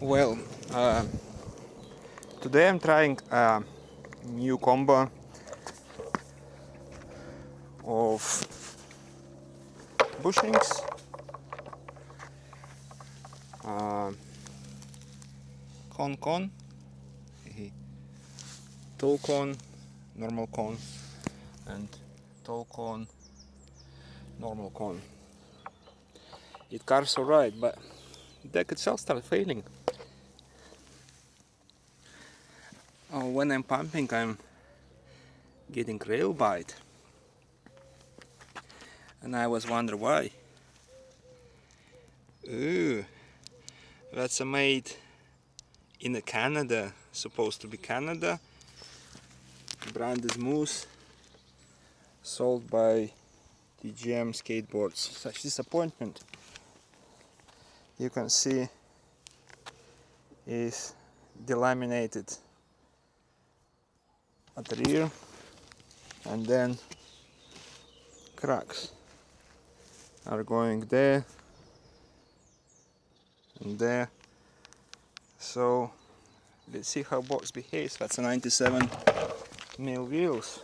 Well, today I'm trying a new combo of bushings, cone, tall cone, normal cone, and tall cone, normal cone. It carves alright, but the deck itself started failing. When I'm pumping, I'm getting rail bite, and I was wondering why. Ooh, that's made in Canada, supposed to be Canada. Brand is Moose, sold by TGM Skateboards. Such disappointment. You can see is delaminated at the rear, and then cracks are going there and there. So let's see how box behaves. That's a 97 mil wheels.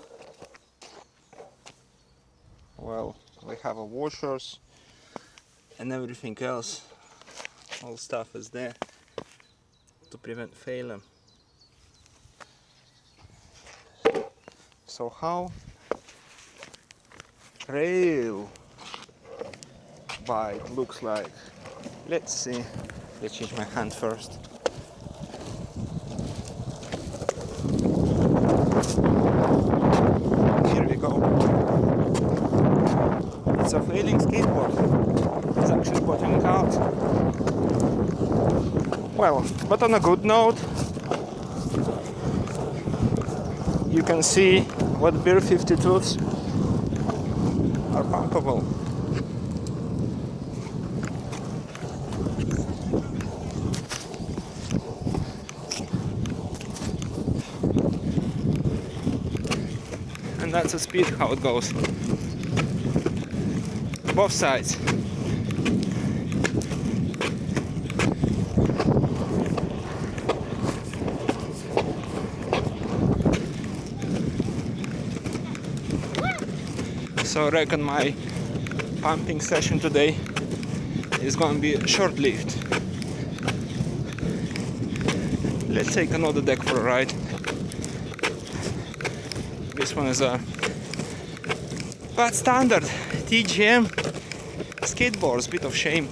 Well, we have a washers and everything else. All stuff is there to prevent failure. So how rail bite looks like? Let's see. Let's change my hand first. Here we go. It's a failing skateboard. It's actually bottoming out. Well, but on a good note, you can see what beer 52s are pumpable. And that's the speed, how it goes. Both sides. So I reckon my pumping session today is going to be short-lived. Let's take another deck for a ride. This one is a bad standard TGM Skateboards, bit of shame.